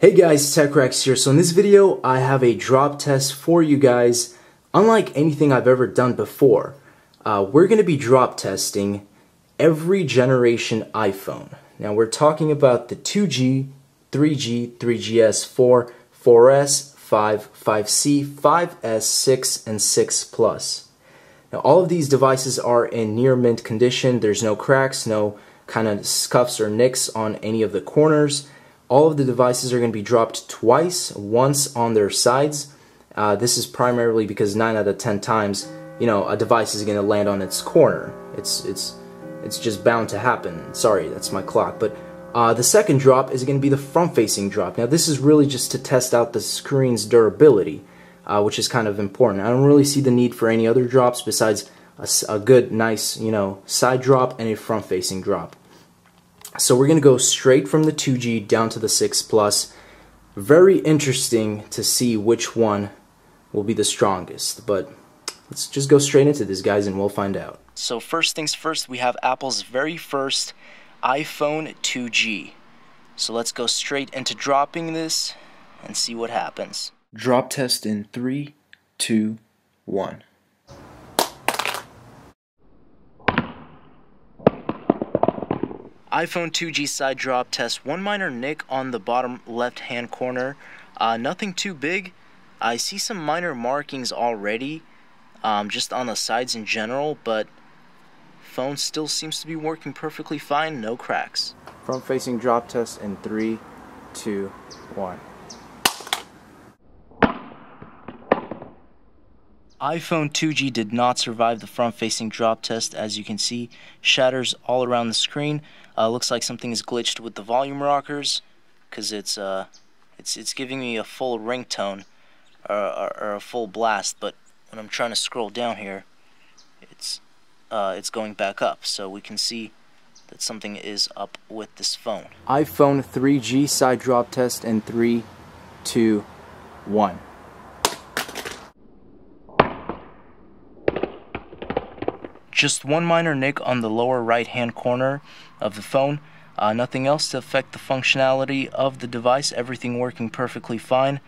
Hey guys, TechRex here. So in this video, I have a drop test for you guys. Unlike anything I've ever done before, we're going to be drop testing every generation iPhone. Now we're talking about the 2G, 3G, 3GS, 4, 4S, 5, 5C, 5S, 6, and 6 Plus. Now all of these devices are in near mint condition. There's no cracks, no kind of scuffs or nicks on any of the corners. All of the devices are going to be dropped twice, once on their sides. This is primarily because 9 out of 10 times, a device is going to land on its corner. It's just bound to happen. Sorry, that's my clock. But the second drop is going to be the front-facing drop. Now this is really just to test out the screen's durability, which is kind of important. I don't really see the need for any other drops besides a good, nice, side drop and a front-facing drop. So we're going to go straight from the 2G down to the 6 Plus. Very interesting to see which one will be the strongest. But let's just go straight into this, guys, and we'll find out. So first things first, we have Apple's very first iPhone 2G. So let's go straight into dropping this and see what happens. Drop test in 3, 2, 1. iPhone 2G side drop test. One minor nick on the bottom left hand corner. Nothing too big. I see some minor markings already, just on the sides in general, but phone still seems to be working perfectly fine. No cracks. Front facing drop test in 3, 2, 1. iPhone 2G did not survive the front-facing drop test. As you can see, shatters all around the screen. Looks like something is glitched with the volume rockers, because it's giving me a full ringtone or a full blast. But when I'm trying to scroll down here, it's going back up. So we can see that something is up with this phone. iPhone 3G side drop test in 3, 2, 1. Just one minor nick on the lower right hand corner of the phone. Nothing else to affect the functionality of the device. Everything working perfectly fine.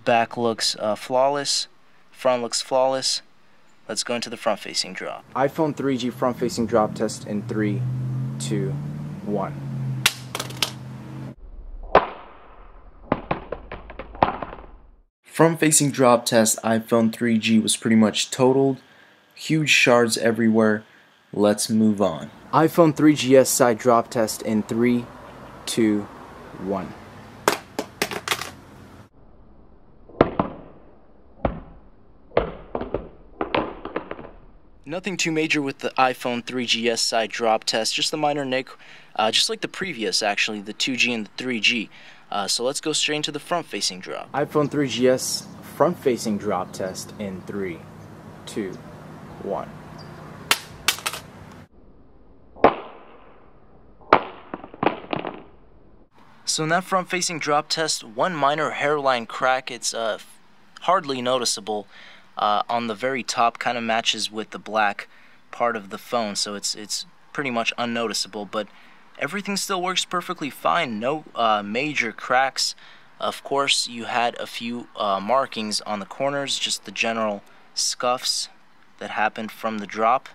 Back looks flawless. Front looks flawless. Let's go into the front facing drop. iPhone 3G front facing drop test in 3, 2, 1. Front facing drop test iPhone 3G was pretty much totaled. Huge shards everywhere. Let's move on. iPhone 3GS side drop test in 3, 2, 1. Nothing too major with the iPhone 3GS side drop test, just a minor nick, just like the previous actually, the 2G and the 3G. So let's go straight into the front facing drop. iPhone 3GS front facing drop test in 3, 2, 1. So in that front-facing drop test, one minor hairline crack. It's hardly noticeable on the very top. Kind of matches with the black part of the phone, so it's pretty much unnoticeable. But everything still works perfectly fine. No major cracks. Of course, you had a few markings on the corners, just the general scuffs that happened from the drop,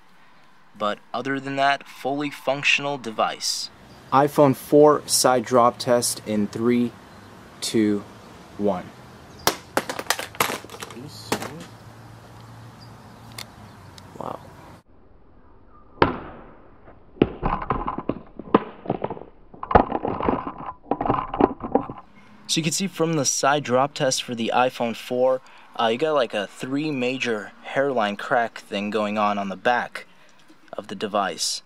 but other than that, fully functional device. iPhone 4 side drop test in 3, 2, 1. Wow. So you can see from the side drop test for the iPhone 4, you got like a 3 major hairline crack thing going on the back of the device.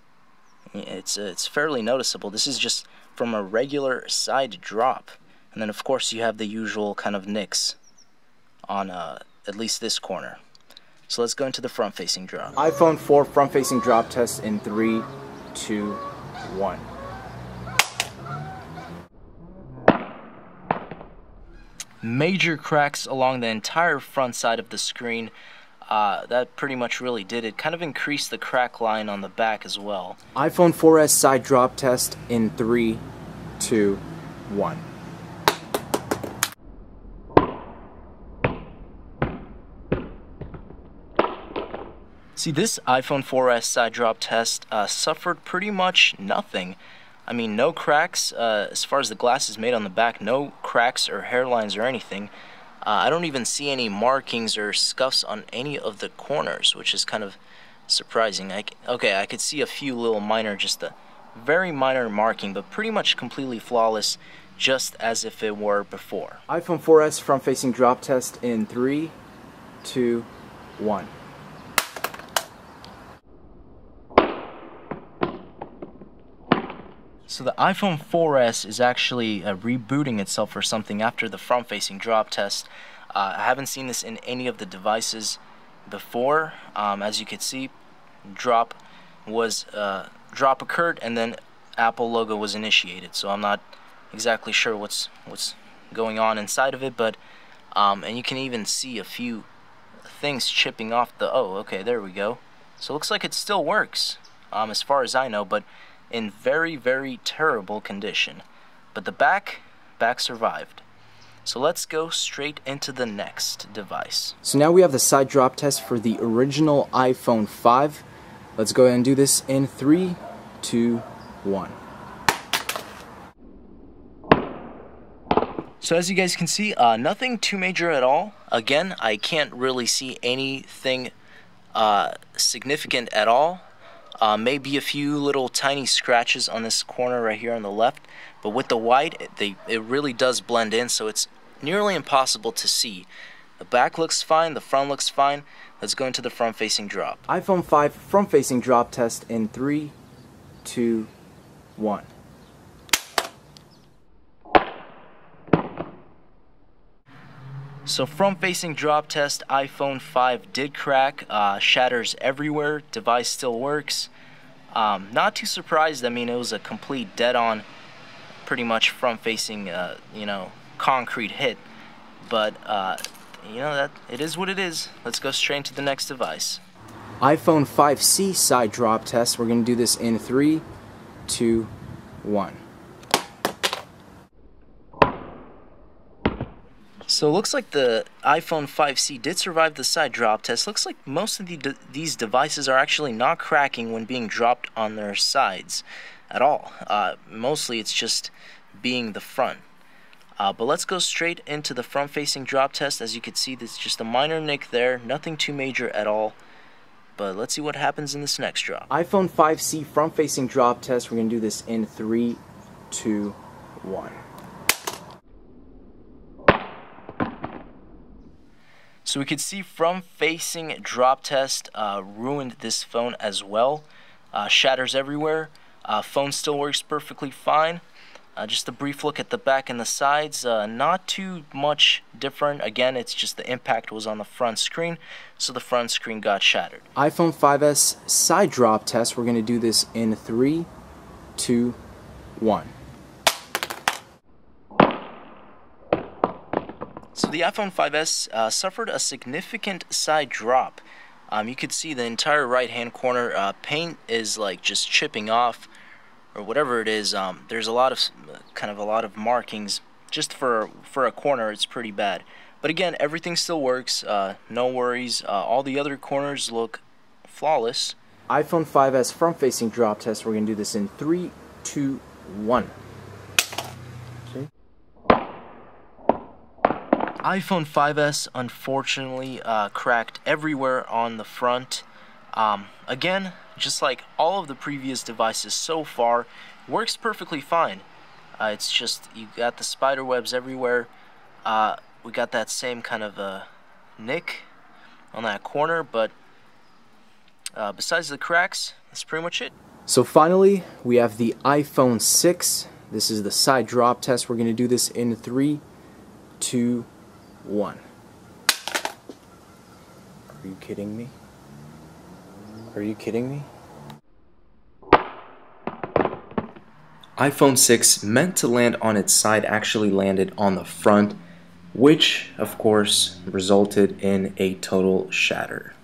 It's fairly noticeable. This is just from a regular side drop. And then of course you have the usual kind of nicks on at least this corner. So let's go into the front facing drop. iPhone 4 front facing drop test in 3, 2, 1. Major cracks along the entire front side of the screen. That pretty much really did it. Kind of increased the crack line on the back as well. iPhone 4S side drop test in 3, 2, 1. See, this iPhone 4S side drop test suffered pretty much nothing. I mean, no cracks, as far as the glass is made on the back, no cracks or hairlines or anything. I don't even see any markings or scuffs on any of the corners, which is kind of surprising. Okay, I could see a few little minor, just a very minor marking, but pretty much completely flawless, just as if it were before. iPhone 4S front-facing drop test in 3, 2, 1. So the iPhone 4S is actually rebooting itself or something after the front-facing drop test. I haven't seen this in any of the devices before. As you can see, drop occurred and then Apple logo was initiated. So I'm not exactly sure what's going on inside of it, but and you can even see a few things chipping off the. Oh, okay, there we go. So it looks like it still works, as far as I know, but in very, very terrible condition. But the back survived. So let's go straight into the next device. So now we have the side drop test for the original iPhone 5. Let's go ahead and do this in 3, 2, 1. So as you guys can see, nothing too major at all. Again, I can't really see anything significant at all. Maybe a few little tiny scratches on this corner right here on the left, but with the white, it really does blend in, so it's nearly impossible to see. The back looks fine, the front looks fine. Let's go into the front-facing drop. iPhone 5 front-facing drop test in 3, 2, 1. So front-facing drop test, iPhone 5 did crack, shatters everywhere, device still works. Not too surprised. I mean, it was a complete dead-on, pretty much front-facing, concrete hit. But, that it is what it is. Let's go straight into the next device. iPhone 5C side drop test. We're going to do this in 3, 2, 1. So it looks like the iPhone 5C did survive the side drop test. Looks like most of these devices are actually not cracking when being dropped on their sides at all. Mostly it's just being the front. But let's go straight into the front-facing drop test. As you can see, there's just a minor nick there, nothing too major at all. But let's see what happens in this next drop. iPhone 5C front-facing drop test. We're going to do this in 3, 2, 1. So we could see front-facing drop test ruined this phone as well. Shatters everywhere. Phone still works perfectly fine. Just a brief look at the back and the sides. Not too much different. Again, it's just the impact was on the front screen, so the front screen got shattered. iPhone 5S side drop test. We're going to do this in 3, 2, 1. So the iPhone 5S suffered a significant side drop. You could see the entire right-hand corner paint is like just chipping off, or whatever it is. There's a lot of markings just for a corner. It's pretty bad. But again, everything still works. No worries. All the other corners look flawless. iPhone 5S front-facing drop test. We're gonna do this in 3, 2, 1. iPhone 5S unfortunately cracked everywhere on the front. Again, just like all of the previous devices so far, works perfectly fine. It's just you got the spider webs everywhere. We got that same kind of nick on that corner, but besides the cracks, that's pretty much it. So finally, we have the iPhone 6. This is the side drop test. We're going to do this in 3, 2, 1. Are you kidding me? Are you kidding me? iPhone 6, meant to land on its side, actually landed on the front, which, of course, resulted in a total shatter.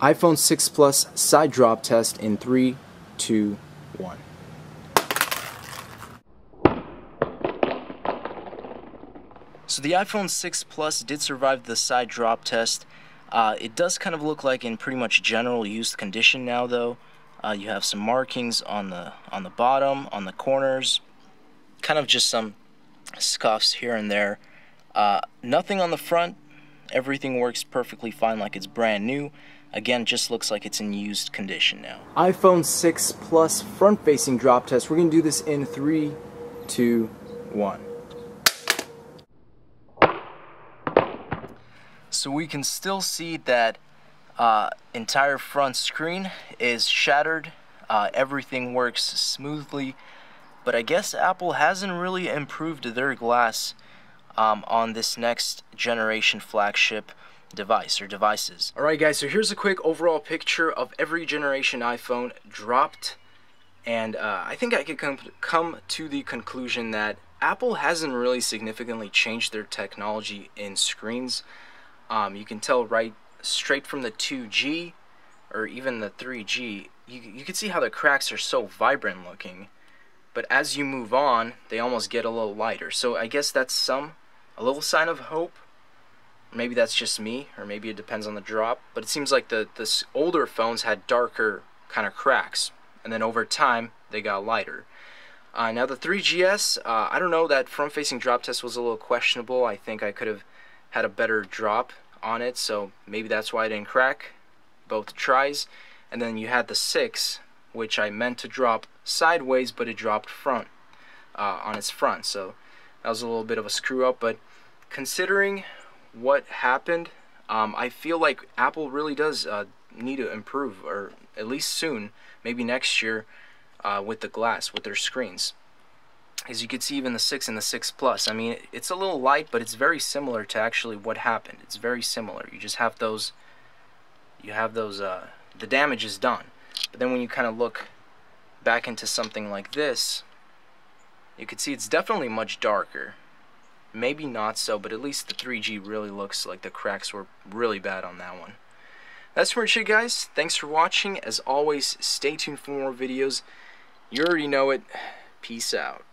iPhone 6 Plus side drop test in 3, 2, 1. So the iPhone 6 Plus did survive the side drop test. It does kind of look like in pretty much general used condition now, though. You have some markings on the bottom, on the corners, kind of just some scuffs here and there. Nothing on the front. Everything works perfectly fine, like it's brand new. Again, just looks like it's in used condition now. iPhone 6 Plus front-facing drop test. We're going to do this in 3, 2, 1. So we can still see that entire front screen is shattered. Everything works smoothly, but I guess Apple hasn't really improved their glass on this next generation flagship device or devices. Alright guys, so here's a quick overall picture of every generation iPhone dropped, and I think I could come to the conclusion that Apple hasn't really significantly changed their technology in screens. You can tell right straight from the 2G or even the 3G, you can see how the cracks are so vibrant looking, but as you move on they almost get a little lighter. So I guess that's a little sign of hope. Maybe that's just me, or maybe it depends on the drop, but it seems like the older phones had darker kind of cracks, and then over time they got lighter. Now the 3GS, I don't know, that front-facing drop test was a little questionable. I think I could have had a better drop on it, so maybe that's why it didn't crack both tries. And then you had the 6, which I meant to drop sideways, but it dropped front on its front, so that was a little bit of a screw up. But considering what happened, I feel like Apple really does need to improve, or at least soon, maybe next year, with the glass, with their screens. As you can see, even the 6 and the 6 Plus, I mean, it's a little light, but it's very similar to actually what happened. It's very similar. You just have those, the damage is done. But then when you kind of look back into something like this, you can see it's definitely much darker. Maybe not so, but at least the 3G really looks like the cracks were really bad on that one. That's pretty much it, guys. Thanks for watching. As always, stay tuned for more videos. You already know it. Peace out.